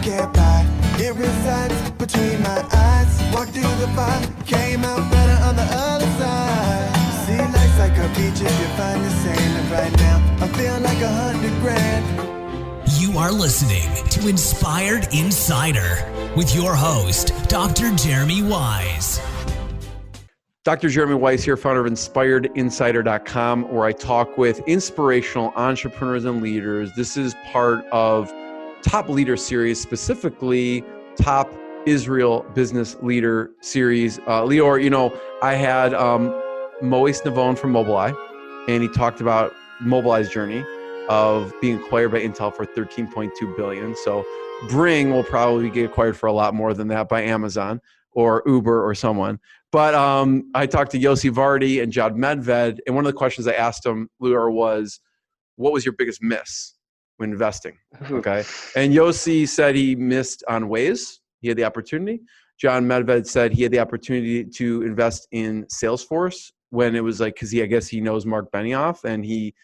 can't buy. It resides between my eyes. Walked through the fire, came out better on the other side. See, life's like a beach if you find the sand. And right now, I feel like 100 grand. You are listening to Inspired Insider with your host, Dr. Jeremy Weisz. Dr. Jeremy Weisz here, founder of InspiredInsider.com, where I talk with inspirational entrepreneurs and leaders. This is part of Top Leader Series, specifically Top Israel Business Leader Series. Lior, I had Weisz Navon from Mobileye, and he talked about Mobileye's journey of being acquired by Intel for $13.2 billion. So Bringg will probably get acquired for a lot more than that by Amazon or Uber or someone. But I talked to Yossi Vardi and Jod Medved, and one of the questions I asked him, Lior, was, what was your biggest miss when investing? Okay. And Yossi said he missed on Weisz. He had the opportunity. Jod Medved said he had the opportunity to invest in Salesforce when it was because I guess he knows Mark Benioff, and he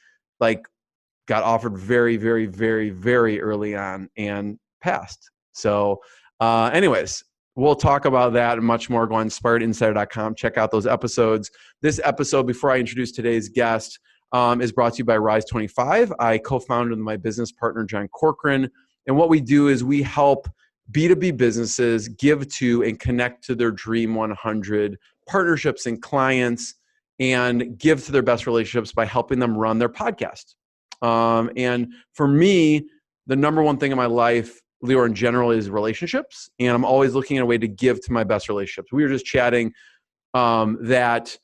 got offered very, very, very, very early on and passed. So anyways, we'll talk about that and much more. Go on InspiredInsider.com. Check out those episodes. This episode, before I introduce today's guest, is brought to you by Rise 25. I co-founded with my business partner, John Corcoran. And what we do is we help B2B businesses give to and connect to their Dream 100 partnerships and clients and give to their best relationships by helping them run their podcast. And for me, the number one thing in my life, Lior, in general, is relationships. And I'm always looking at a way to give to my best relationships. We were just chatting that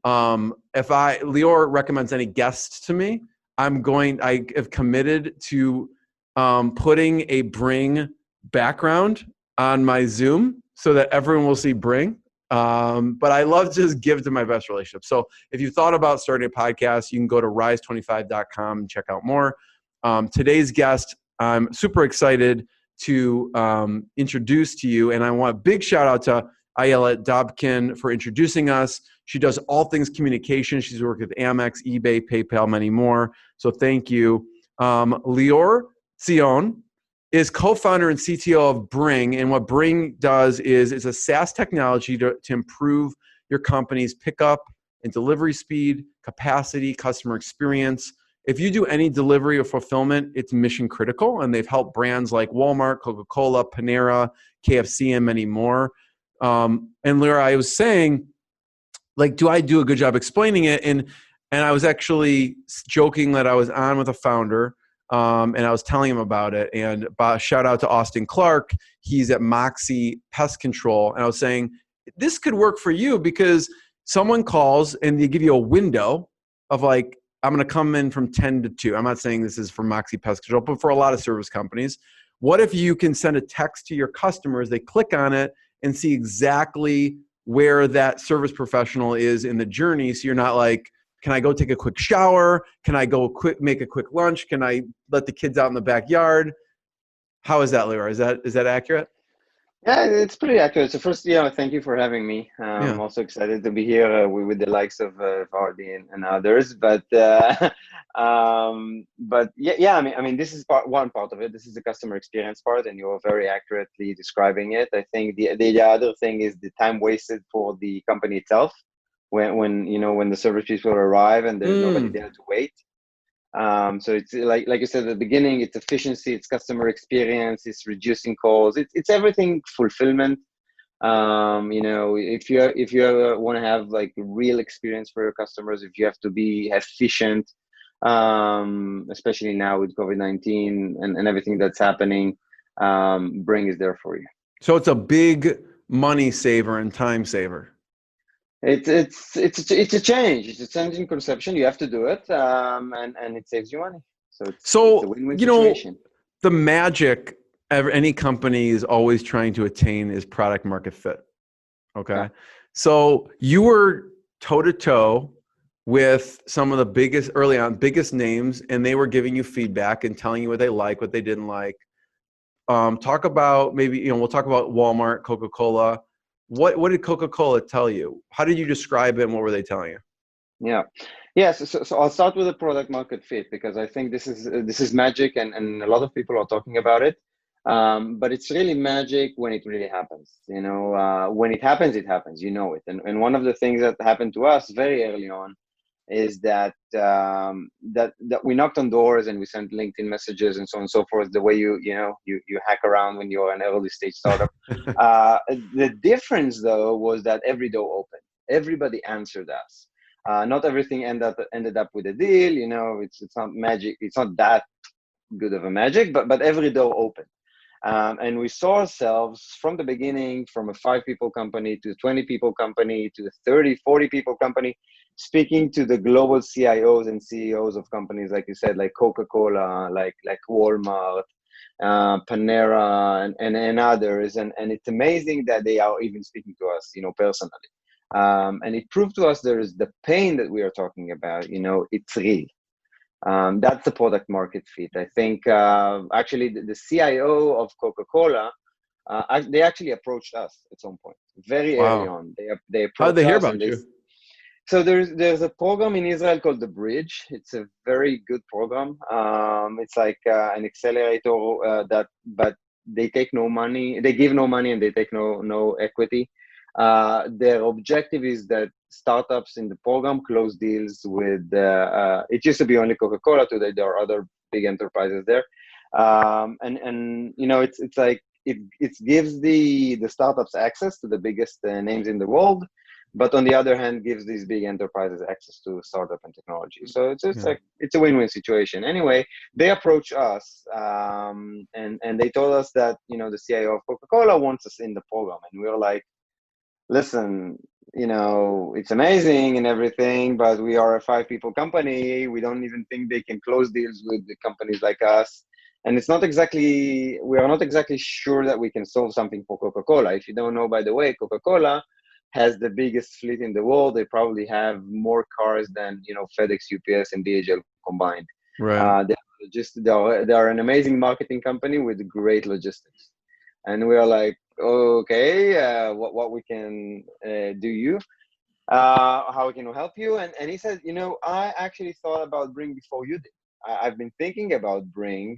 if Lior recommends any guests to me, I have committed to putting a Bringg background on my Zoom so that everyone will see Bringg. But I love to just give to my best relationships. So if you thought about starting a podcast, you can go to rise25.com and check out more. Today's guest, I'm super excited to introduce to you. And I want a big shout out to Ayelet Dobkin for introducing us. She does all things communication. She's worked with Amex, eBay, PayPal, many more. So thank you. Lior Sion is co-founder and CTO of Bringg. And what Bringg does is it's a SaaS technology to improve your company's pickup and delivery speed, capacity, customer experience. If you do any delivery or fulfillment, it's mission critical. And they've helped brands like Walmart, Coca-Cola, Panera, KFC, and many more. And Lior, I was saying, do I do a good job explaining it? And I was actually joking that I was on with a founder, and I was telling him about it. And shout out to Austin Clark. He's at Moxie Pest Control. And I was saying, this could work for you because someone calls and they give you a window of I'm going to come in from 10 to 2. I'm not saying this is for Moxie Pest Control, but for a lot of service companies. What if you can send a text to your customers, they click on it and see exactly where that service professional is in the journey? So you're not can I go take a quick shower? Can I go make a quick lunch? Can I let the kids out in the backyard? How is that, Lior? Is that accurate? Yeah, it's pretty accurate. So first, thank you for having me. I'm also excited to be here with the likes of Vardi and others. But yeah, I mean, this is one part of it. This is the customer experience part, and you're very accurately describing it. I think the other thing is the time wasted for the company itself when the service people arrive and there's nobody there to wait. So it's like you said at the beginning, it's efficiency, it's customer experience, it's reducing calls, it's everything fulfillment. If you ever want to have real experience for your customers, if you have to be efficient, especially now with COVID-19 and everything that's happening, Bringg is there for you. So it's a big money saver and time saver. It's a change. It's a change in conception. You have to do it, and it saves you money. It's a win-win situation. The magic any company is always trying to attain is product market fit. Okay, yeah. So you were toe to toe with some of the biggest names, and they were giving you feedback and telling you what they like, what they didn't like. Talk about we'll talk about Walmart, Coca-Cola. What did Coca-Cola tell you? How did you describe it, and what were they telling you? Yeah. So I'll start with the product market fit, because I think this is magic, and a lot of people are talking about it. But it's really magic when it really happens. When it happens, it happens. You know it. And one of the things that happened to us very early on is that that we knocked on doors and we sent LinkedIn messages and so on and so forth. The way you hack around when you're an early stage startup. The difference though was that every door opened. Everybody answered us. Not everything ended up with a deal. It's not magic. It's not that good of a magic, but every door opened. And we saw ourselves from the beginning, from a 5 people company to a 20 people company to a 30, 40 people company, speaking to the global CIOs and CEOs of companies, like you said, like Coca-Cola, like Walmart, Panera, and others. And it's amazing that they are even speaking to us, personally. And it proved to us there is the pain that we are talking about, it's real. That's the product market fit. I think actually the CIO of Coca-Cola, they actually approached us at some point, very early on. They approached us. How did they hear about you? So there's a program in Israel called the Bridge. It's a very good program. It's like an accelerator but they take no money. They give no money and they take no equity. Their objective is that startups in the program close deals with, it used to be only Coca-Cola. Today there are other big enterprises there. It's like, it gives the startups access to the biggest names in the world, but on the other hand, gives these big enterprises access to startup and technology. So it's a win-win situation. Anyway, they approached us and they told us that, the CIO of Coca-Cola wants us in the program. And we were like, listen, it's amazing and everything, but we are a 5 people company. We don't even think they can close deals with the companies like us. And we are not exactly sure that we can solve something for Coca-Cola. If you don't know, by the way, Coca-Cola has the biggest fleet in the world. They probably have more cars than, FedEx, UPS, and DHL combined. Right. They are an amazing marketing company with great logistics. And we are like, okay, what we can do how we can help you. And he said, I actually thought about Bringg before you did. I've been thinking about Bringg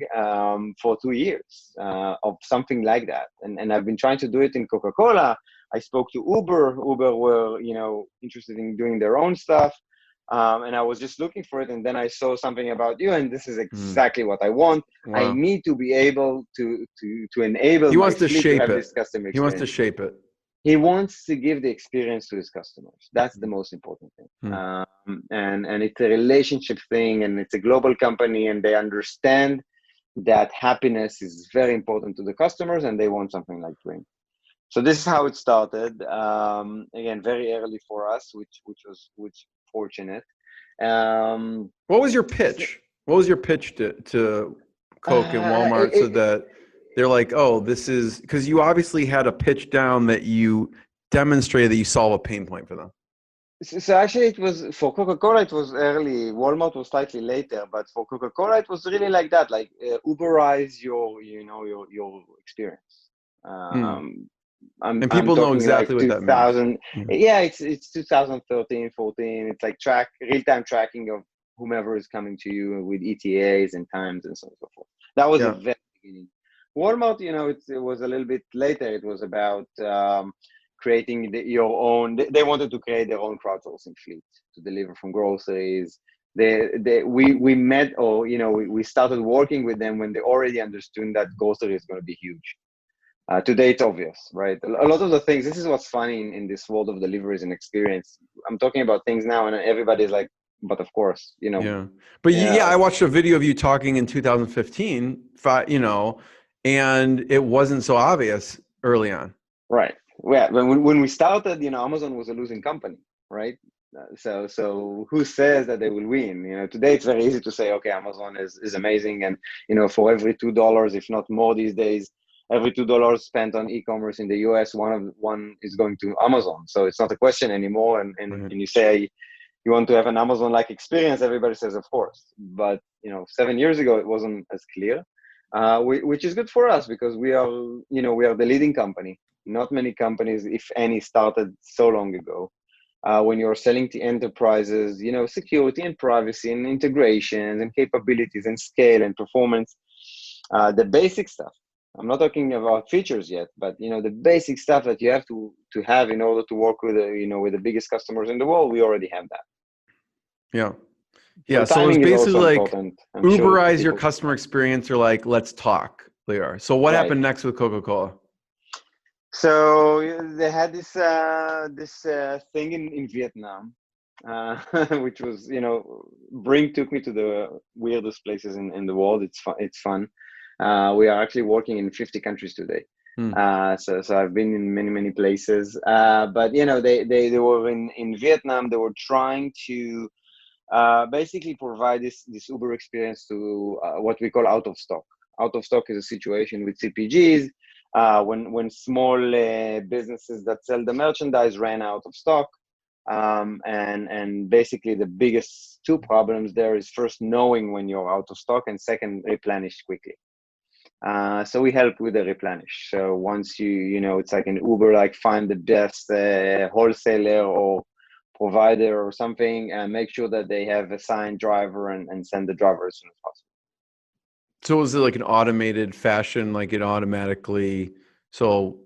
for 2 years of something like that. And I've been trying to do it in Coca-Cola. I spoke to Uber. Uber were, interested in doing their own stuff. And I was just looking for it. And then I saw something about you, and this is exactly what I want. Wow. I need to be able to enable he wants to shape have it. This customer experience. He wants to shape it. He wants to give the experience to his customers. That's the most important thing. And it's a relationship thing, and it's a global company, and they understand that happiness is very important to the customers, and they want something like Bringg. So this is how it started. Again, very early for us, which fortunate. What was your pitch? What was your pitch to Coke and Walmart so that they're like, oh, this is, because you obviously had a pitch down that you demonstrated that you solve a pain point for them. So actually it was, for Coca-Cola, it was early. Walmart was slightly later, but for Coca-Cola, it was really like that, like Uberize your experience. And people know exactly what that means. Yeah, it's 2013, 14. It's like real-time tracking of whomever is coming to you with ETAs and times and so on and so forth. That was the very beginning. Walmart, it was a little bit later. It was about creating your own. They wanted to create their own crowdsourcing fleet to deliver from groceries. We met, or we started working with them when they already understood that grocery is going to be huge. Today it's obvious, right? A lot of the things. This is what's funny in this world of deliveries and experience. I'm talking about things now, and everybody's like, but of course, Yeah. But I watched a video of you talking in 2015. And it wasn't so obvious early on. Right. Yeah. When we started, Amazon was a losing company, right? So who says that they will win? Today it's very easy to say, okay, Amazon is amazing. And, for every $2, if not more these days, every $2 spent on e-commerce in the US, one is going to Amazon. So it's not a question anymore. And you say you want to have an Amazon-like experience, everybody says, of course. But, 7 years ago, it wasn't as clear. Which is good for us because we are the leading company. Not many companies, if any, started so long ago. When you're selling to enterprises, security and privacy and integrations and capabilities and scale and performance, the basic stuff. I'm not talking about features yet, but the basic stuff that you have to have in order to work with with the biggest customers in the world, we already have that. Yeah. So So it's timing is basically also like important. I'm sure Uberize your people- customer experience, or like, let's talk, Lior. So what Right. happened next with Coca-Cola? So they had this thing in Vietnam, which was Bringg took me to the weirdest places in the world. It's fun. We are actually working in 50 countries today. So I've been in many places. But they were in Vietnam. They were trying to basically provide this Uber experience to what we call out of stock. Out of stock is a situation with CPGs when small businesses that sell the merchandise ran out of stock. And basically the biggest two problems there is first knowing when you're out of stock, and second, replenish quickly. So we help with the replenish. So once it's like an Uber, like find the best wholesaler or provider or something, and make sure that they have assigned driver and send the driver as soon as possible. So is it like an automated fashion, like it automatically, so,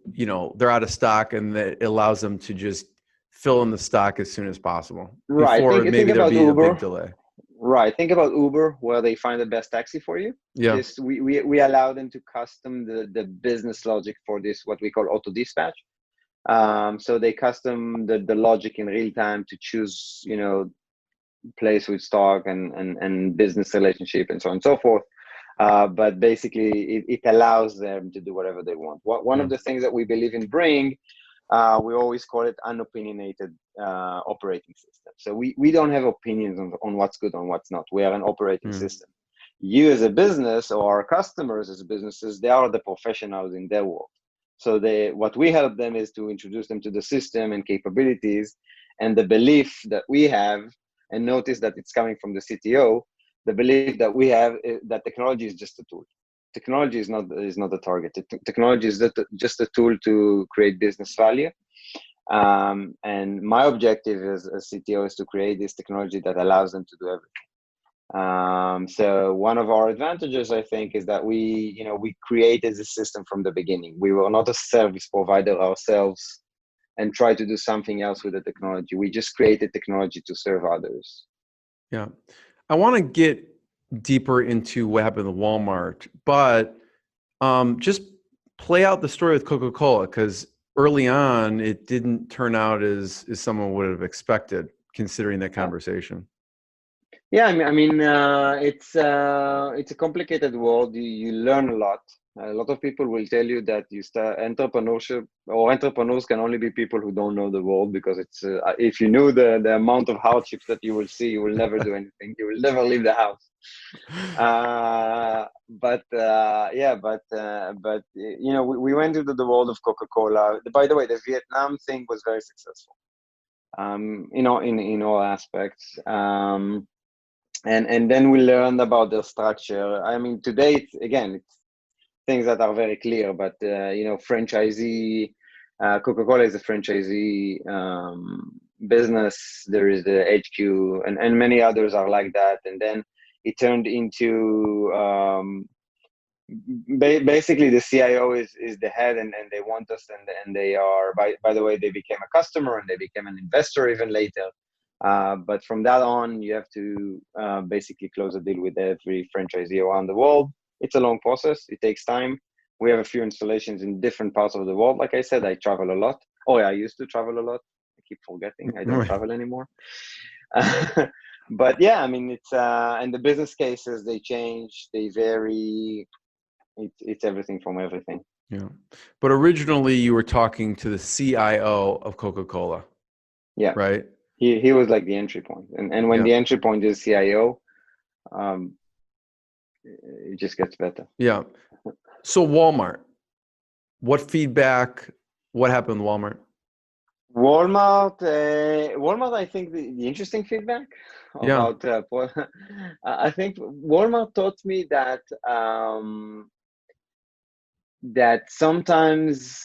they're out of stock and that allows them to just fill in the stock as soon as possible? Right. Before Think maybe there'll about be Uber. a big delay. Right. Think about Uber, where they find the best taxi for you. Yeah. We allow them to custom the business logic for this, what we call auto dispatch. So they custom the logic in real time to choose, place with stock and business relationship and so on and so forth. But basically, it allows them to do whatever they want. One of the things that we believe in Bringg, we always call it unopinionated operating system. So we don't have opinions on what's good and what's not. We are an operating system. You as a business, or our customers as businesses, they are the professionals in their world. So what we help them is to introduce them to the system and capabilities, and the belief that we have, and notice that it's coming from the CTO, the belief that we have is that technology is just a tool. Technology is not the target. Technology is just a tool to create business value. And my objective as a CTO is to create this technology that allows them to do everything. So one of our advantages, I think, is that we created the system from the beginning. We were not a service provider ourselves and try to do something else with the technology. We just created technology to serve others. Yeah. I want to get deeper into what happened at Walmart, but just play out the story with Coca-Cola, because early on it didn't turn out as someone would have expected, considering that conversation. Yeah, I mean, it's a complicated world. You learn a lot. A lot of people will tell you that you start entrepreneurship, or entrepreneurs can only be people who don't know the world, because it's if you knew the amount of hardships that you will see, you will never do anything. You will never leave the house. But we went into the world of Coca-Cola. By the way, the Vietnam thing was very successful. In all aspects. And then we learned about the structure. I mean, today, it's things that are very clear, but, franchisee, Coca-Cola is a franchisee business. There is the HQ, and many others are like that. And then it turned into, basically the CIO is the head, and they want us, and they are, by the way, they became a customer and they became an investor even later. But from that on, you have to basically close a deal with every franchisee around the world. It's a long process. It takes time. We have a few installations in different parts of the world. Like I said, I travel a lot. Oh, yeah, I used to travel a lot. I keep forgetting. I don't travel anymore. But yeah, I mean, it's and the business cases, they change, they vary. It's everything from everything. Yeah. But originally you were talking to the CIO of Coca-Cola. Yeah. Right? He was like the entry point. And when the entry point is CIO, it just gets better. Yeah. So Walmart, what feedback, what happened with Walmart? Walmart, I think the interesting feedback about, I think Walmart taught me that, that sometimes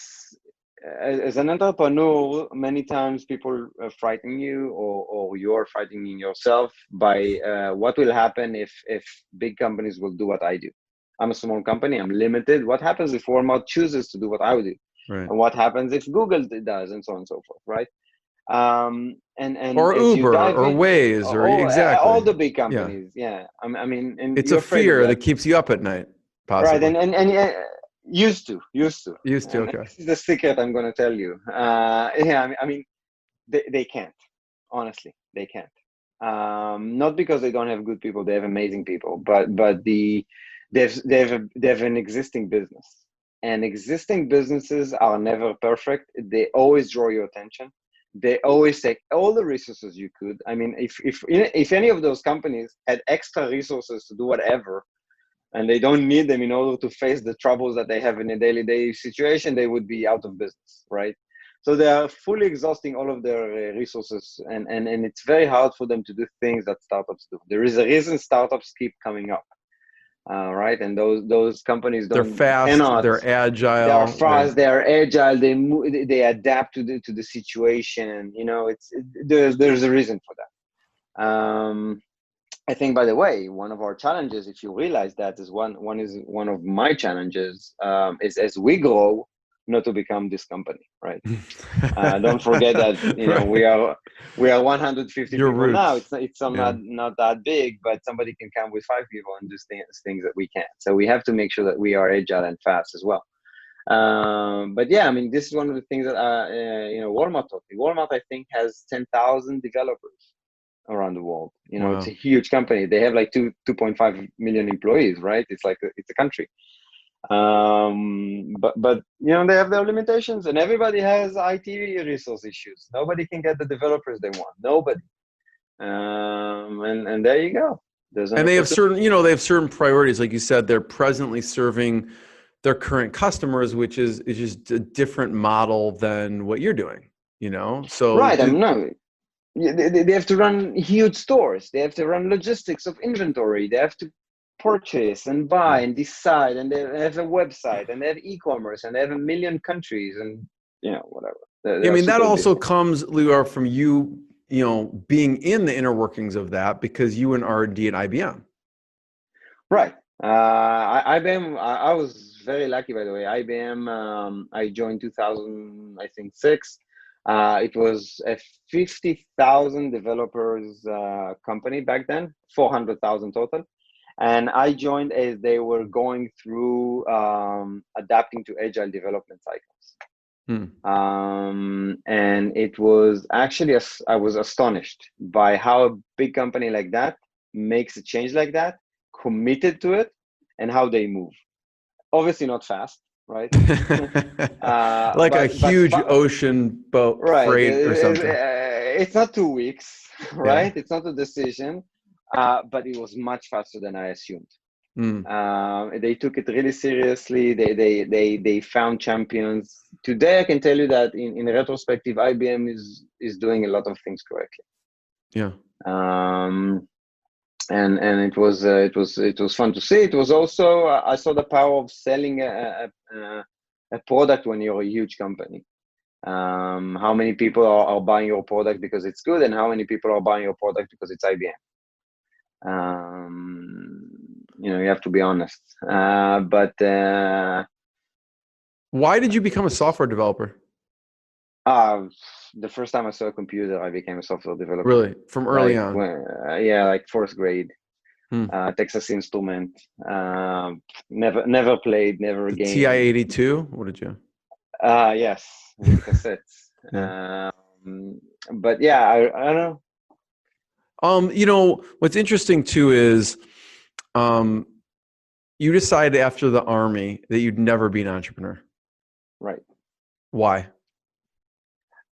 as an entrepreneur, many times people frighten you, or you're frightening yourself by what will happen if big companies will do what I do. I'm a small company. I'm limited. What happens if Walmart chooses to do what I would do? Right. And what happens if Google does, and so on and so forth, right? And Or as you Uber dive or in, Waze or all exactly. the big Yeah. companies, yeah. I mean, and It's you're a afraid of fear that, that keeps you up at night, right? possibly. And used to, Used to, and okay. this is the secret I'm going to tell you. Yeah, I mean, they can't. Honestly, they can't. Not because they don't have good people; they have amazing people. But they have an existing business, and existing businesses are never perfect. They always draw your attention. They always take all the resources you could. I mean, if any of those companies had extra resources to do whatever, and they don't need them in order to face the troubles that they have in a daily situation, they would be out of business, right? So they are fully exhausting all of their resources, and it's very hard for them to do things that startups do. There is a reason startups keep coming up, right? And those companies They're fast, they're agile. They are fast, they are agile, they adapt to the situation. You know, there's a reason for that. I think, by the way, one of our challenges, if you realize that, is one of my challenges, is as we grow, not to become this company, right? Don't forget that Right. we are 150 Your people now. roots. It's not that big, but somebody can come with 5 people and do things that we can't. So we have to make sure that we are agile and fast as well. But yeah, I mean, this is one of the things that Walmart taught me. Walmart, I think, has 10,000 developers around the world. Wow. It's a huge company. They have like 2.5 million employees, right? It's like it's a country. But they have their limitations, and everybody has IT resource issues. Nobody can get the developers they want. Nobody. And there you go. And they have certain priorities. Like you said, they're presently serving their current customers, which is just a different model than what you're doing, So right. They have to run huge stores. They have to run logistics of inventory. They have to purchase and buy and decide, and they have a website, and they have e-commerce, and they have a million countries, and whatever. I mean, that also comes, Lior, from you being in the inner workings of that, because you and R&D at IBM. Right. IBM, I was very lucky, by the way. IBM, I joined 2006. It was a 50,000 developers company back then, 400,000 total. And I joined as they were going through adapting to agile development cycles. And it was actually, I was astonished by how a big company like that makes a change like that, committed to it, and how they move. Obviously not fast, right? Like a huge ocean boat, right, freight or something. It's not 2 weeks, right? Yeah. It's not a decision, but it was much faster than I assumed. They took it really seriously. They found champions. Today, I can tell you that in retrospective, IBM is doing a lot of things correctly. Yeah. And it was fun to see. It was also I saw the power of selling a product when you're a huge company. How many people are buying your product because it's good, and how many people are buying your product because it's IBM? You have to be honest. But why did you become a software developer? The first time I saw a computer, I became a software developer. Really? From early on? Like fourth grade. Texas Instrument. Never played, never a game. TI-82? What did you? Yes, with cassettes. But yeah, I don't know. What's interesting too is you decided after the Army that you'd never be an entrepreneur. Right. Why?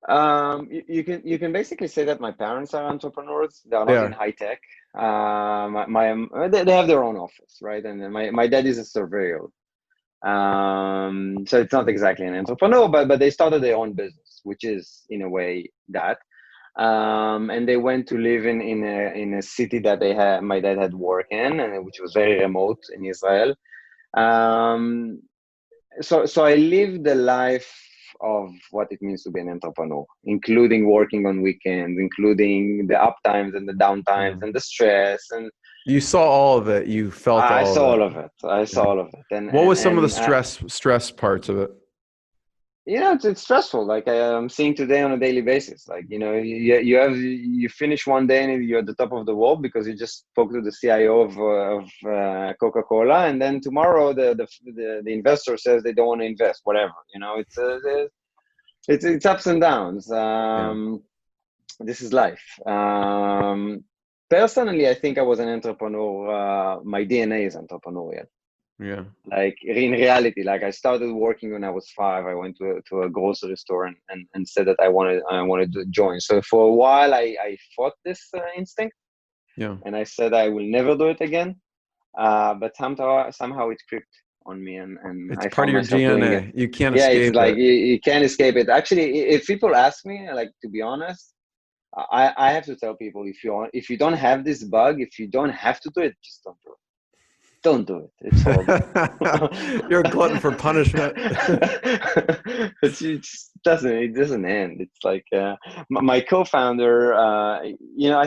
You can basically say that my parents are entrepreneurs. They are not in high tech. They have their own office, right? And my dad is a surveyor. So it's not exactly an entrepreneur, but they started their own business, which is in a way that. And they went to live in a city that my dad had worked in, and which was very remote in Israel. So I lived the life of what it means to be an entrepreneur, including working on weekends, including the up times and the down times and the stress. And You saw all of it. You felt I all saw of all it. of it. I saw all of it. And What was some of the and stress parts of it? it's stressful. Like I'm seeing today on a daily basis. Like you finish one day and you're at the top of the world because you just spoke to the CIO of Coca-Cola, and then tomorrow the investor says they don't want to invest. Whatever. It's ups and downs. This is life. Personally, I think I was an entrepreneur. My DNA is entrepreneurial. Yeah. Like in reality, like I started working when I was 5. I went to a grocery store and said that I wanted to join. So for a while, I fought this instinct. Yeah. And I said I will never do it again. But somehow it crept on me, and It's I part found of your myself doing it. DNA. You can't Yeah, it's escape like it. you can't escape it. Actually, if people ask me, like, to be honest, I have to tell people, if you don't have this bug, if you don't have to do it, just don't do it. Don't do it. It's horrible. You're a glutton for punishment. It doesn't end. It's like my co-founder, I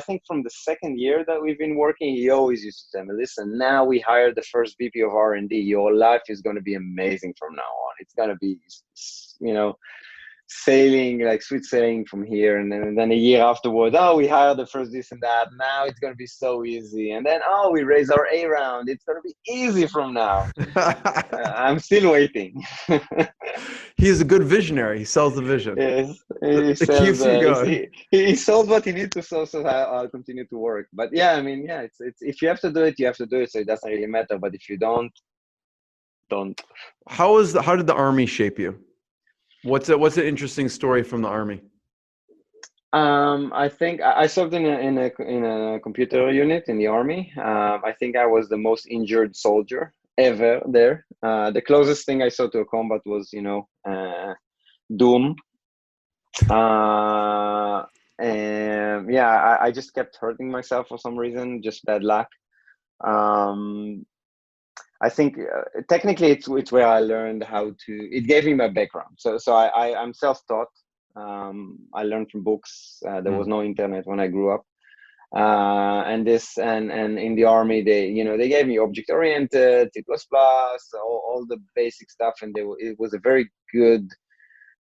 think from the second year that we've been working, he always used to tell me, listen, now we hired the first VP of R&D. Your life is going to be amazing from now on. It's going to be, sailing, like sweet sailing from here. And then a year afterwards, we hired the first this and that. Now it's going to be so easy. And then, we raise our A round. It's going to be easy from now. I'm still waiting. He's a good visionary. He sells the vision. Yes, It keeps you going. he sold what he needs to sell, so I'll continue to work. But it's if you have to do it, you have to do it. So it doesn't really matter. But if you don't. How did the Army shape you? What's an interesting story from the Army? I think I served in a computer unit in the Army. I think I was the most injured soldier ever there. The closest thing I saw to a combat was, Doom. And I just kept hurting myself for some reason, just bad luck. I think technically it's where I learned how to. It gave me my background. So I'm self-taught. I learned from books. There was no internet when I grew up. And in the Army, they gave me object-oriented, C++, all the basic stuff, and it was a very good.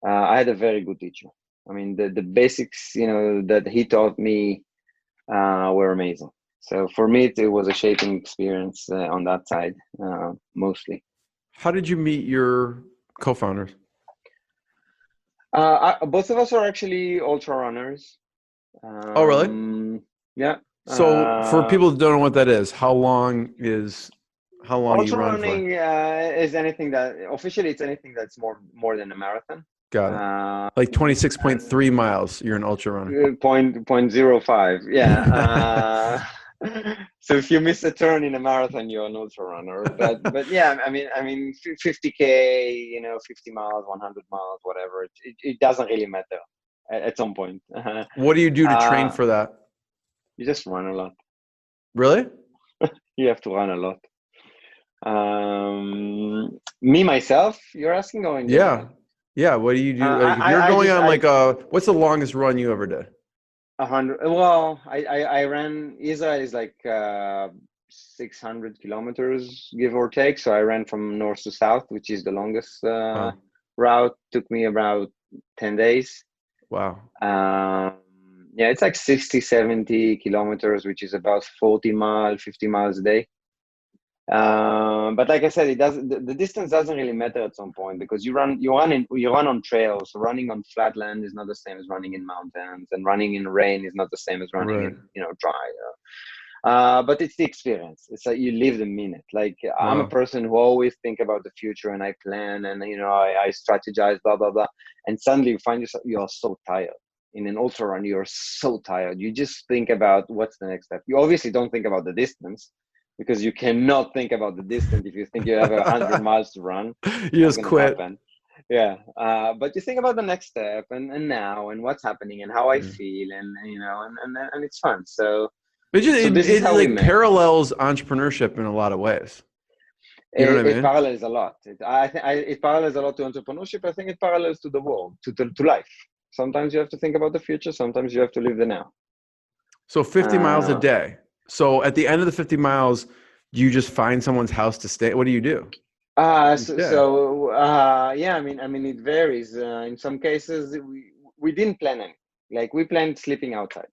I had a very good teacher. I mean, the basics, that he taught me were amazing. So for me, it was a shaping experience on that side, mostly. How did you meet your co-founders? Both of us are actually ultra runners. Oh, really? Yeah. So for people who don't know what that is, how long you run for? Ultrarunning is anything that officially it's anything that's more than a marathon. Got it. Like 26.3 miles. You're an ultra runner. 0.05. Yeah. So if you miss a turn in a marathon, you're an ultra runner. But yeah, I mean, 50K, 50 miles, 100 miles, whatever. It doesn't really matter at some point. What do you do to train for that? You just run a lot. Really? You have to run a lot. Me myself, you're asking, or in Yeah. Yeah. What do you do? Like, if you're going on what's the longest run you ever did? 100. Well, I ran. Israel is like 600 kilometers, give or take. So I ran from north to south, which is the longest route. Took me about 10 days. Wow. Yeah, it's like 60, 70 kilometers, which is about 50 miles a day. But like I said, the distance doesn't really matter at some point, because you run on trails. So running on flat land is not the same as running in mountains, and running in rain is not the same as running in dry. But it's the experience. It's like you live the minute. Like I'm a person who always think about the future, and I plan, and I strategize, blah blah blah. And suddenly you find yourself, you are so tired. In an ultra run, you're so tired. You just think about what's the next step. You obviously don't think about the distance, because you cannot think about the distance if you think you have 100 miles to run. You just quit. Happen. Yeah, but you think about the next step and now and what's happening and how I feel, and and it's fun. So it like parallels entrepreneurship in a lot of ways. You know what I mean? It parallels a lot. It parallels a lot to entrepreneurship. I think it parallels to the world, to life. Sometimes you have to think about the future. Sometimes you have to live the now. So 50 miles a day. So at the end of the 50 miles, you just find someone's house to stay. What do you do? Yeah. Yeah, I mean, it varies. In some cases, we didn't plan any. Like we planned sleeping outside.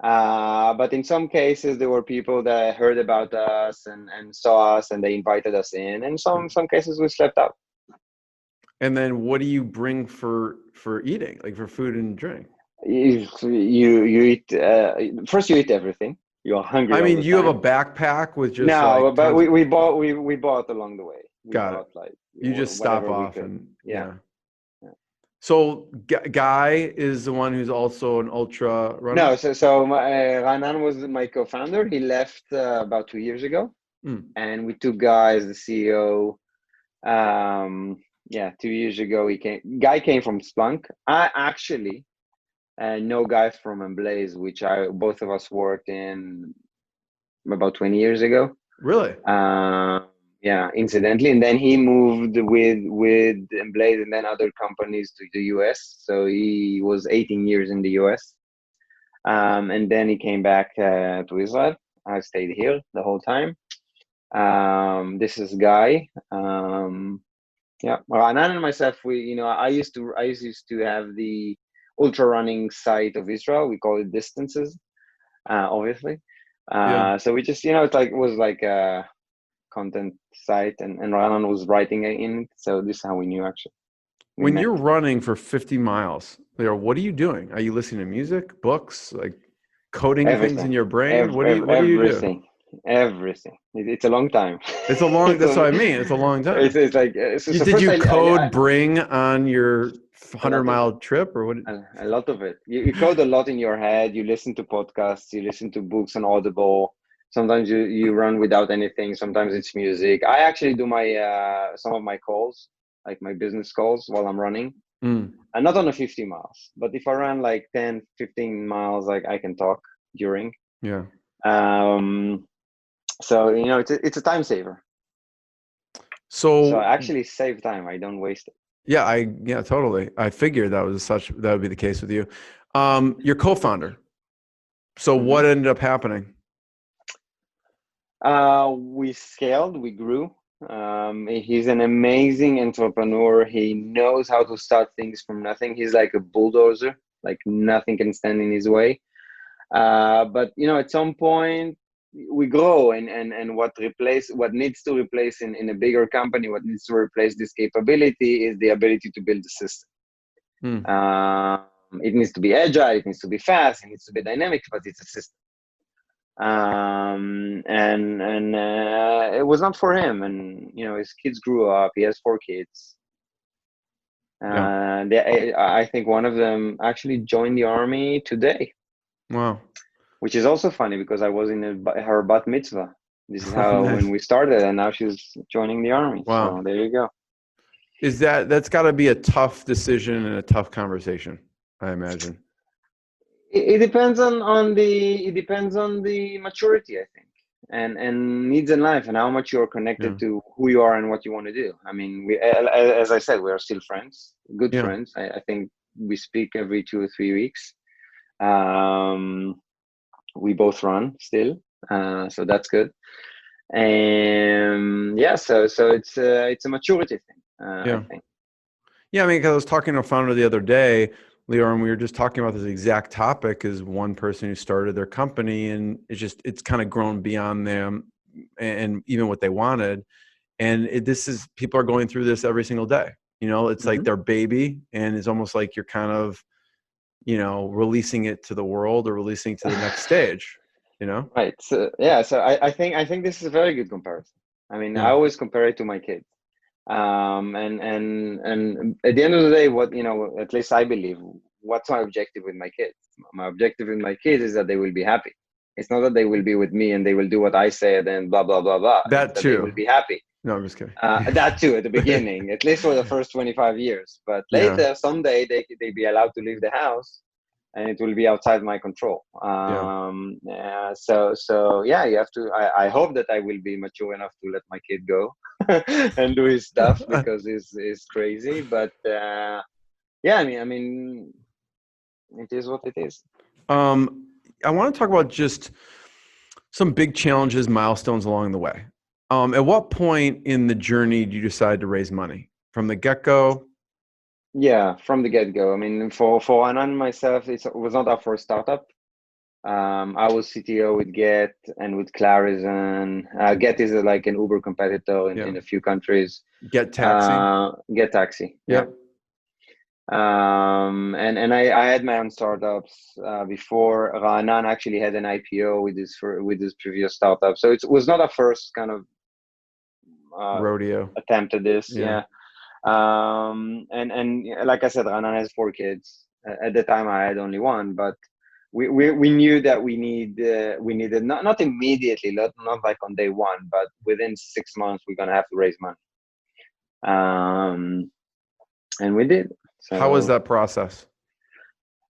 But in some cases, there were people that heard about us and saw us, and they invited us in. And some cases, we slept out. And then what do you bring for eating, like for food and drink? You eat first. You eat everything. You're hungry. I mean, all the you have a time. backpack with just No, like but tons we bought along the way. We got it. bought like You just stop whatever we off could. and Yeah. So Guy is the one who's also an ultra runner. No, Ranan was my co-founder. He left about 2 years ago, and we took Guy as the CEO. 2 years ago Guy came from Splunk. I actually know Guy from Emblaze, which both of us worked in about 20 years ago. Really? Incidentally, and then he moved with Emblaze and then other companies to the US. So he was 18 years in the US, and then he came back to Israel. I stayed here the whole time. This is Guy. Ranan and myself, I used to have the Ultrarunning site of Israel. We call it Distances, obviously. So we just, it was like a content site, and Ranan was writing in it. So this is how we knew, actually. When you're running for 50 miles, Lior, what are you doing? Are you listening to music, books, like coding things in your brain? What do you do? Everything. It's a long time. It's a long. That's what I mean. It's a long time. It's like. Did you code Bringg on your 100-mile trip, or what? A lot of it. You code a lot in your head. You listen to podcasts. You listen to books on Audible. Sometimes you run without anything. Sometimes it's music. I actually do my some of my calls, like my business calls, while I'm running. And not on the 50 miles, but if I run like 10, 15 miles, like I can talk during. Yeah. So it's a time saver. So I actually save time. I don't waste it. Yeah, totally. I figured that would be the case with you. Your co-founder. So what ended up happening? We scaled, we grew. He's an amazing entrepreneur. He knows how to start things from nothing. He's like a bulldozer, like nothing can stand in his way. But at some point we grow, and what needs to replace in a bigger company, what needs to replace this capability is the ability to build a system. It needs to be agile, it needs to be fast, it needs to be dynamic, but it's a system. It was not for him, and his kids grew up. He has 4 kids. I think one of them actually joined the army today. Wow. Which is also funny because I was in her bat mitzvah. This is how when we started, and now she's joining the army. Wow. So there you go. That's got to be a tough decision and a tough conversation, I imagine. It depends on the maturity, I think, and needs in life, and how much you're connected to who you are and what you want to do. I mean, as I said, we are still friends, good friends. I think we speak every 2 or 3 weeks. We both run still, so that's good. And so it's a maturity thing. I think. Yeah, I mean, because I was talking to a founder the other day, Lior, and we were just talking about this exact topic. Is one person who started their company, and it's kind of grown beyond them and even what they wanted. And people are going through this every single day. It's like their baby, and it's almost like you're kind of releasing it to the world or releasing to the next stage, Right. So I think this is a very good comparison. I mean, I always compare it to my kids. And at the end of the day, what, at least I believe, what's my objective with my kids? My objective with my kids is that they will be happy. It's not that they will be with me and they will do what I said and blah, blah, blah, blah. That too. They will be happy. No, I'm just kidding. That too, at the beginning, at least for the first 25 years. But later, someday they be allowed to leave the house, and it will be outside my control. You have to. I hope that I will be mature enough to let my kid go and do his stuff because it's crazy. But I mean, it is what it is. I want to talk about just some big challenges, milestones along the way. At what point in the journey do you decide to raise money? From the get-go? Yeah, from the get-go. I mean, for Anan and myself, it was not our first startup. I was CTO with Get and with Clarizen. Get is like an Uber competitor in a few countries. GetTaxi? GetTaxi. Yeah. And I had my own startups before. Ra'anan actually had an IPO with his previous startup. So it was not a first kind of rodeo attempt at this. Yeah. And like I said, Ra'anan has 4 kids. At the time, I had only 1, but we knew that we needed not immediately, not like on day 1, but within 6 months we're gonna have to raise money. And we did. So, how was that process?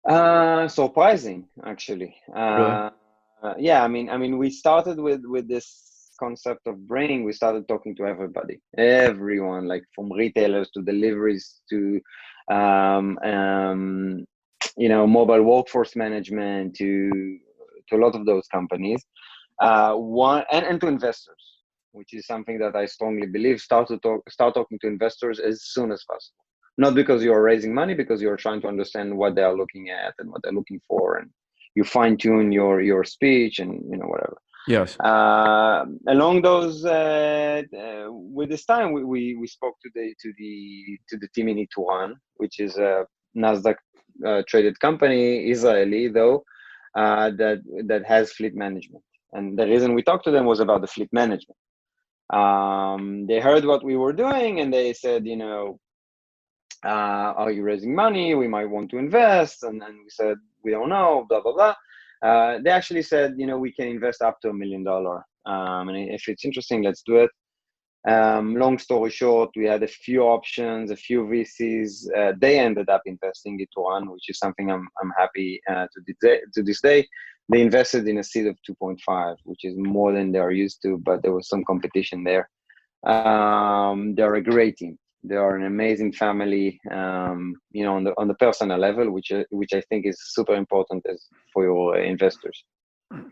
Surprising, actually. Really? Yeah, I mean, we started with this concept of Bringg. We started talking to everyone, like from retailers to deliveries to mobile workforce management to a lot of those companies. And to investors, which is something that I strongly believe. Start talking to investors as soon as possible. Not because you are raising money, because you're trying to understand what they are looking at and what they're looking for, and you fine tune your speech and whatever. Yes. Along those, with this time, we spoke to the team in Ultrarunning, which is a Nasdaq traded company, Israeli though, that has fleet management. And the reason we talked to them was about the fleet management. They heard what we were doing and they said, are you raising money? We might want to invest. And we said, we don't know, blah, blah, blah. They actually said, we can invest up to $1 million. And if it's interesting, let's do it. Long story short, we had a few options, a few VCs. They ended up investing into one, which is something I'm happy to this day. They invested in a seed of 2.5, which is more than they are used to, but there was some competition there. They're a great team. They are an amazing family, on the personal level, which I think is super important for your investors.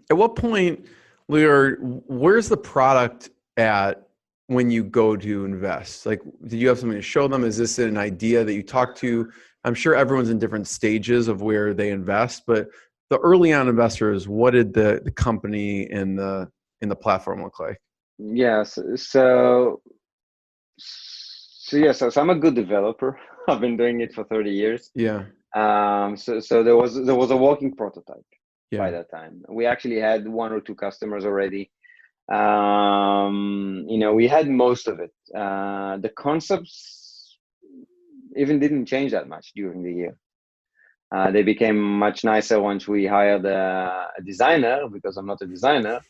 At what point, Lior, where's the product at when you go to invest? Like, do you have something to show them? Is this an idea that you talk to? I'm sure everyone's in different stages of where they invest, but the early on investors, what did the company and the platform look like? Yes. So I'm a good developer. I've been doing it for 30 years. Yeah. So there was a working prototype by Yeah. that time. We actually had 1 or 2 customers already. We had most of it. The concepts even didn't change that much during the year. They became much nicer once we hired a designer, because I'm not a designer.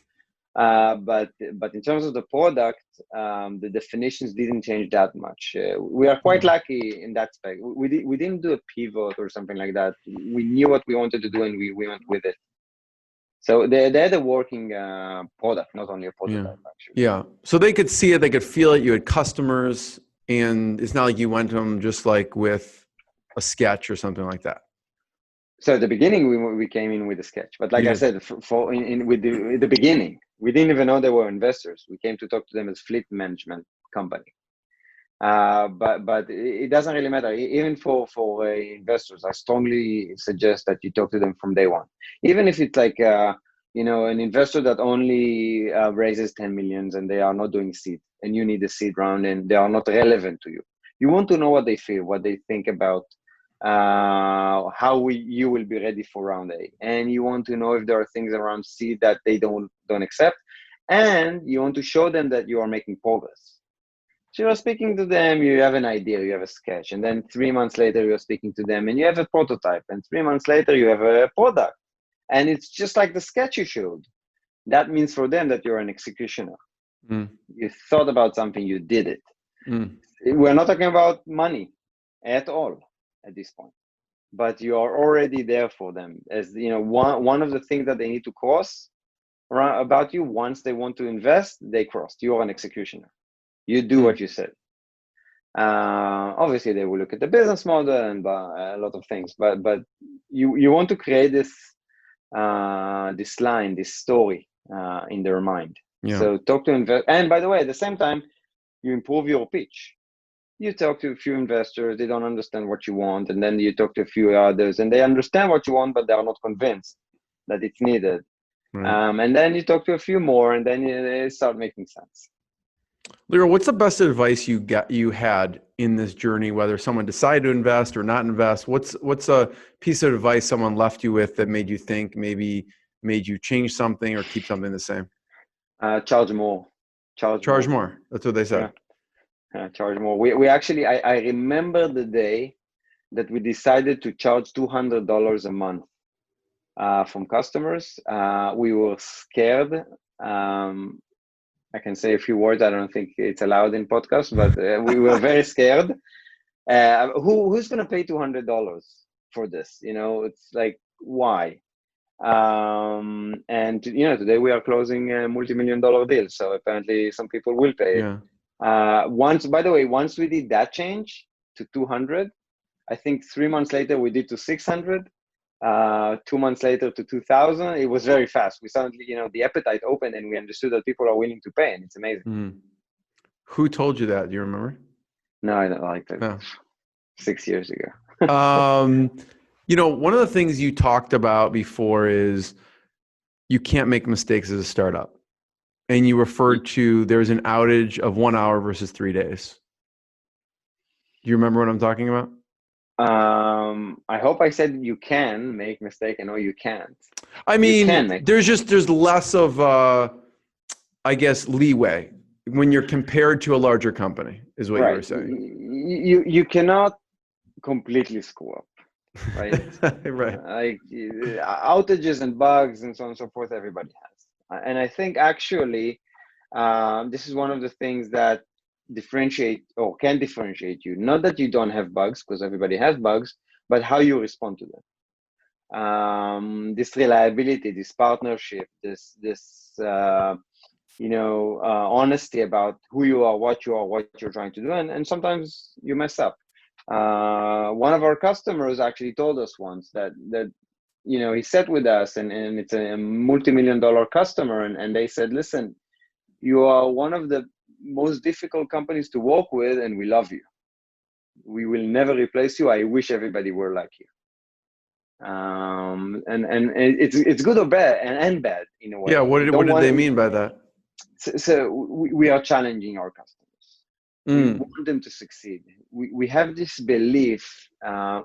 But in terms of the product, the definitions didn't change that much. We are quite lucky in that aspect. We didn't do a pivot or something like that. We knew what we wanted to do and we went with it. So they had a working product, not only a prototype, actually. Yeah. So they could see it, they could feel it. You had customers, and it's not like you went to them just like with a sketch or something like that. So at the beginning, we came in with a sketch, but like I said, with the beginning, we didn't even know they were investors. We came to talk to them as fleet management company. But it doesn't really matter. Even for investors, I strongly suggest that you talk to them from day one. Even if it's like an investor that only raises 10 millions and they are not doing seed, and you need a seed round and they are not relevant to you. You want to know what they feel, what they think about how you will be ready for round A, and you want to know if there are things around seed that they don't accept, and you want to show them that you are making progress. So you're speaking to them, you have an idea, you have a sketch, and then 3 months later you're speaking to them and you have a prototype, and 3 months later you have a product, and it's just like the sketch you showed. That means for them that you're an executioner. You thought about something, you did it. We're not talking about money at all at this point, but you are already there for them. As one of the things that they need to cross about you once they want to invest, they crossed. You are an executioner. You do what you said. Obviously, they will look at the business model and a lot of things, but you want to create this line, this story in their mind. Yeah. So talk to invest. And by the way, at the same time, you improve your pitch. You talk to a few investors, they don't understand what you want, and then you talk to a few others, and they understand what you want, but they are not convinced that it's needed. Right. And then you talk to a few more, and then it start making sense. Lior, what's the best advice you had in this journey, whether someone decided to invest or not invest? What's a piece of advice someone left you with that made you think, maybe made you change something or keep something the same? Charge more. Charge more. That's what they said. Charge more. We actually, I remember the day that we decided to charge $200 a month from customers. We were scared. I can say a few words. I don't think it's allowed in podcast, but we were very scared. Who's going to pay $200 for this? It's like, why? And today we are closing a multi-million-dollar deal. So apparently some people will pay it. Yeah. By the way, once we did that change to 200, I think 3 months later we did to 600. 2 months later to 2,000. It was very fast. We suddenly, the appetite opened, and we understood that people are willing to pay, and it's amazing. Mm. Who told you that? Do you remember? No, I don't like that. No. 6 years ago. One of the things you talked about before is you can't make mistakes as a startup. And you referred to there's an outage of 1 hour versus 3 days. Do you remember what I'm talking about? I hope I said you can make mistake. I know you can't. I mean, there's less of, I guess, leeway when you're compared to a larger company, is what you were saying. You cannot completely screw up, right? Right. Like outages and bugs and so on and so forth, everybody has. And I think actually, this is one of the things that can differentiate you. Not that you don't have bugs, because everybody has bugs, but how you respond to them. This reliability, this partnership, this honesty about who you are, what you're trying to do, and sometimes you mess up. One of our customers actually told us once that he sat with us, and it's a multi-million-dollar customer, and they said, listen, you are one of the most difficult companies to work with, and we love you. We will never replace you. I wish everybody were like you. And it's good or bad and bad in a way. Yeah. What did they mean by that? So we are challenging our customers. We want them to succeed. We have this belief.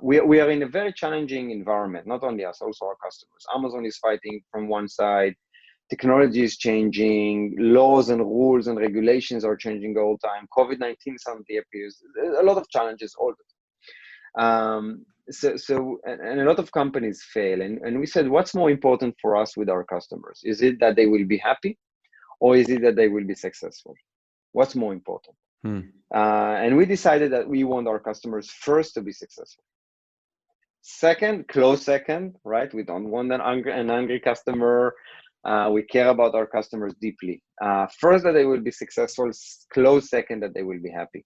We are in a very challenging environment. Not only us, also our customers. Amazon is fighting from one side. Technology is changing, laws and rules and regulations are changing all the time. COVID-19 suddenly appears. There's a lot of challenges all the time. And a lot of companies fail. And we said, what's more important for us with our customers? Is it that they will be happy, or is it that they will be successful? What's more important? And we decided that we want our customers first to be successful. Close second, right? We don't want an angry customer. We care about our customers deeply. First, that they will be successful. Close second, that they will be happy.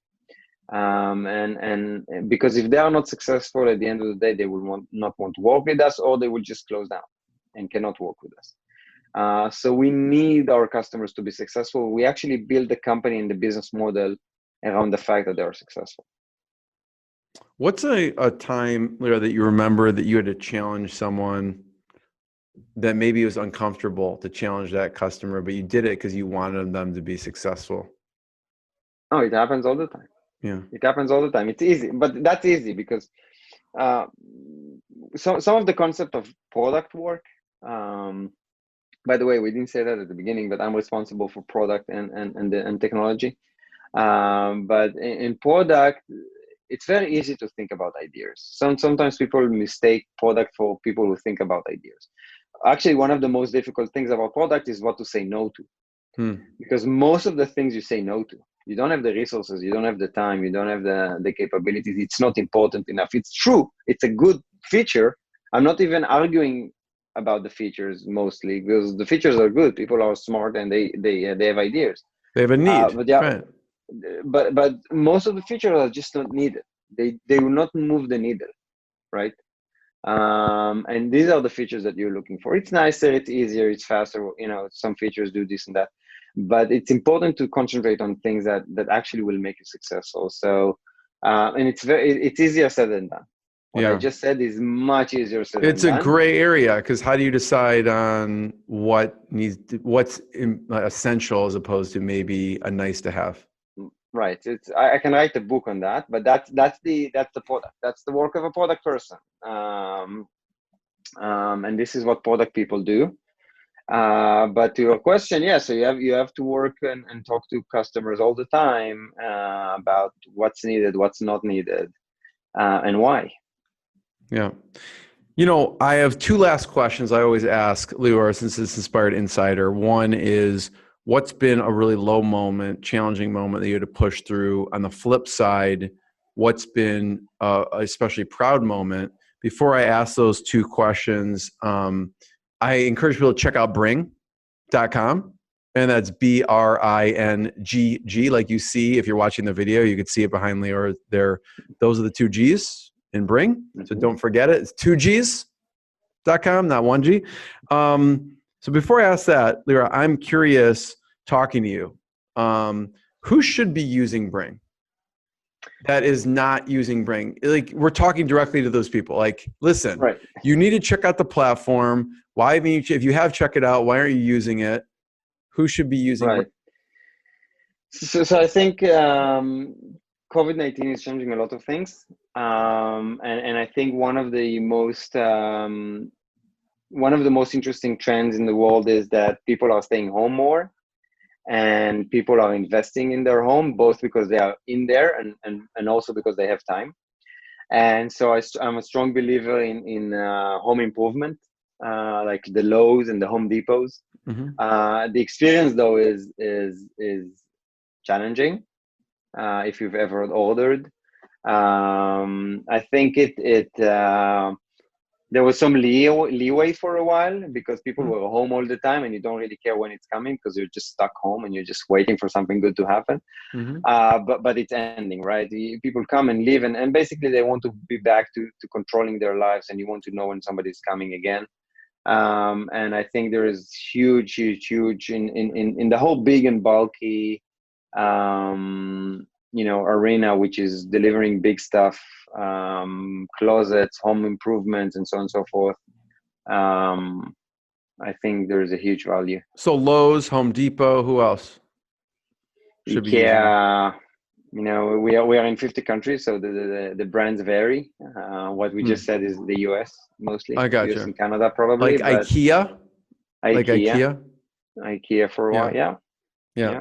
And because if they are not successful, at the end of the day, they will not want to work with us, or they will just close down and cannot work with us. So we need our customers to be successful. We actually build the company and the business model around the fact that they are successful. What's a time, Lior, that you remember that you had to challenge someone that maybe it was uncomfortable to challenge that customer, but you did it because you wanted them to be successful? Oh, it happens all the time. Yeah. It happens all the time. It's easy, but that's easy because some of the concept of product work, by the way, we didn't say that at the beginning, but I'm responsible for product and technology. But in product, it's very easy to think about ideas. Sometimes people mistake product for people who think about ideas. Actually, one of the most difficult things about product is what to say no to. Because most of the things you say no to, you don't have the resources, you don't have the time, you don't have the capabilities. It's not important enough. It's true. It's a good feature. I'm not even arguing about the features mostly, because the features are good. People are smart and they have ideas. They have a need. Right. But most of the features are just not needed. They will not move the needle, right? And these are the features that you're looking for. It's nicer, it's easier, it's faster. Some features do this and that, but it's important to concentrate on things that actually will make you successful. So, and it's easier said than done. What I just said is much easier said than done. It's a gray area, because how do you decide on what's essential as opposed to maybe a nice to have? Right. I can write a book on that, but that's the product. That's the work of a product person. And this is what product people do. But to your question, so you have to work and talk to customers all the time about what's needed, what's not needed, and why. Yeah. I have two last questions I always ask, Lior, since it's Inspired Insider. One is, what's been a really low moment, challenging moment that you had to push through? On the flip side, what's been especially proud moment? Before I ask those two questions, I encourage people to check out Bringg.com. And that's BRINGG, like you see. If you're watching the video, you could see it behind Lior there. Those are the two G's in Bringg. So don't forget it. It's 2Gs.com, not 1G. So before I ask that, Lior, I'm curious, talking to you, who should be using Bringg that is not using Bringg? Like, we're talking directly to those people. Like, listen, right, you need to check out the platform. Why haven't you, if you have checked it out, why aren't you using it? Who should be using Bringg? So I think COVID-19 is changing a lot of things. And I think one of the most interesting trends in the world is that people are staying home more, and people are investing in their home, both because they are in there and also because they have time. And so I'm a strong believer in home improvement, like the Lowe's and the Home Depots. The experience though is challenging if you've ever ordered. I think there was some leeway for a while because people were home all the time, and you don't really care when it's coming because you're just stuck home and you're just waiting for something good to happen. But it's ending, right? People come and leave, and basically they want to be back to controlling their lives, and you want to know when somebody's coming again. And I think there is huge in the whole big and bulky arena, which is delivering big stuff, closets, home improvements, and so on and so forth. I think there is a huge value. So Lowe's, Home Depot, who else should be IKEA, we are in 50 countries, so the brands vary. What we just said is the US mostly. I got US you. and Canada probably. Like IKEA? Like IKEA? IKEA for a while, yeah.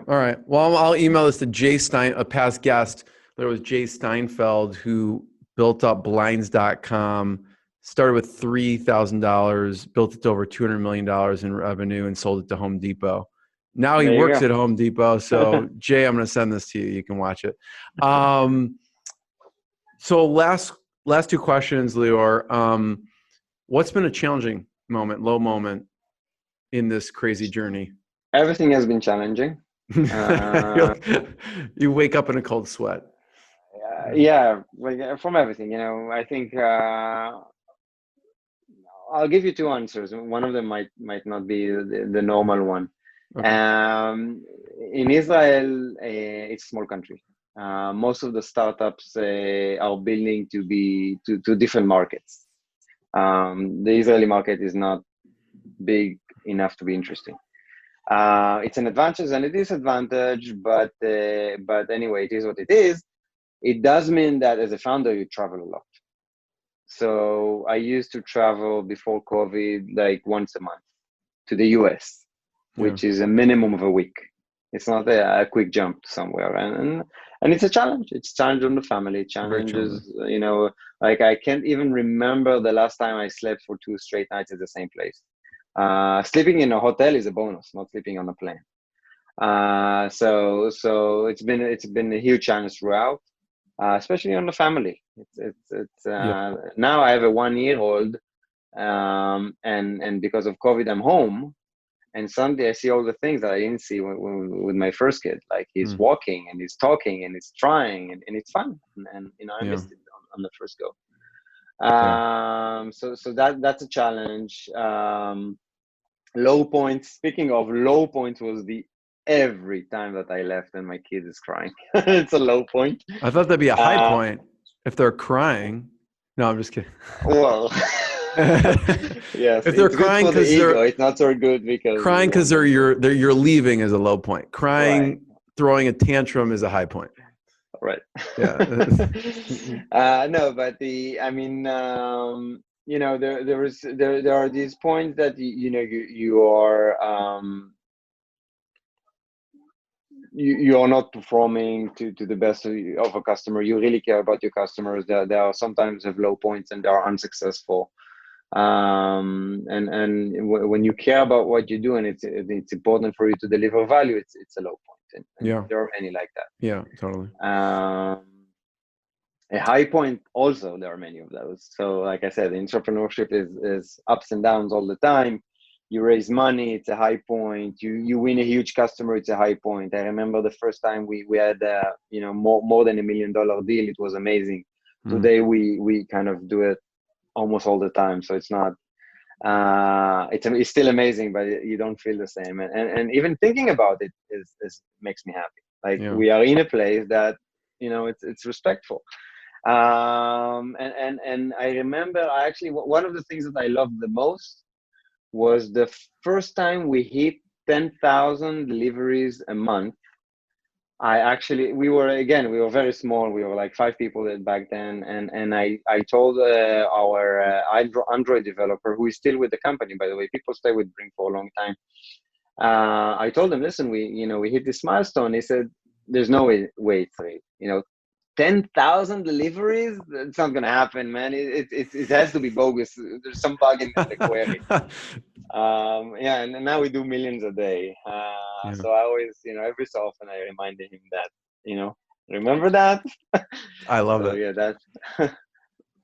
All right. Well, I'll email this to Jay Stein, a past guest. There was Jay Steinfeld, who built up Blinds.com, started with $3,000, built it to over $200 million in revenue, and sold it to Home Depot. Now he works at Home Depot. So Jay, I'm going to send this to you. You can watch it. So last two questions, Lior. What's been a challenging moment, low moment in this crazy journey? Everything has been challenging. You wake up in a cold sweat. From everything. I think I'll give you two answers. One of them might not be the normal one. Okay. In Israel, it's a small country. Most of the startups are building to different markets. The Israeli market is not big enough to be interesting. It's an advantage and a disadvantage, but anyway, it is what it is. It does mean that as a founder, you travel a lot. So I used to travel before COVID, like once a month to the US, which is a minimum of a week. It's not a quick jump somewhere. And it's a challenge. It's a challenge on the family. Challenges, like I can't even remember the last time I slept for 2 straight nights at the same place. Sleeping in a hotel is a bonus, not sleeping on a plane. So it's been a huge challenge throughout, especially on the family. Now I have a 1-year-old, and because of COVID, I'm home. And Sunday I see all the things that I didn't see with my first kid. Like he's walking and he's talking and he's trying and it's fun. And I missed it on the first go. So that's a challenge. Low points. Speaking of low points, was the every time that I left and my kid is crying. It's a low point. I thought that'd be a high point if they're crying. No, I'm just kidding. Well, yes. If they're it's crying good for the because ego, they're it's not so good because crying because you're leaving is a low point. Crying, throwing a tantrum is a high point. Right. Yeah. No, but you know, there are these points that you are you are not performing to the best of a customer. You really care about your customers. There are sometimes have low points and they are unsuccessful. And when you care about what you do and it's important for you to deliver value, it's a low point. And Yeah. there are many like that. Yeah, totally. A high point also, there are many of those. So like I said, entrepreneurship is ups and downs all the time. You raise money, it's a high point. You win a huge customer, it's a high point. I remember the first time we had more than $1 million deal. It was amazing. Today we kind of do it almost all the time. So it's not it's still amazing, but you don't feel the same. And even thinking about it is makes me happy. Like we are in a place that it's respectful. And I remember one of the things that I loved the most was the first time we hit 10,000 deliveries a month. We were very small. We were like 5 people back then. And I told our Android developer, who is still with the company, by the way, people stay with Bringg for a long time. I told him, listen, we hit this milestone. He said, there's no way it's right. 10,000 deliveries? It's not going to happen, man. It has to be bogus. There's some bug in the query. And now we do millions a day. So I always, every so often I reminded him that, remember that? I love it. Yeah, that's...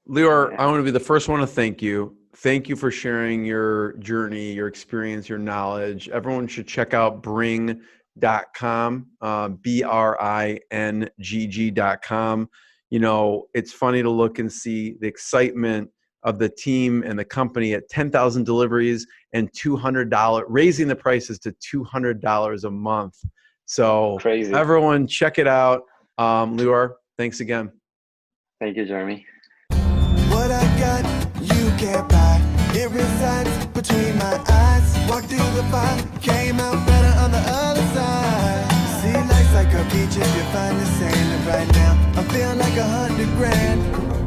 Lior, I want to be the first one to thank you. Thank you for sharing your journey, your experience, your knowledge. Everyone should check out Bringg.com, BRINGG.com. It's funny to look and see the excitement of the team and the company at 10,000 deliveries and $200, raising the prices to $200 a month. So crazy. Everyone check it out. Lior, thanks again. Thank you, Jeremy. What I got, you can't buy. It resides between my eyes. Walked through the fire, came out better on the other side. See, life's like a beach if you find the sand. And right now, I'm feeling like $100 grand.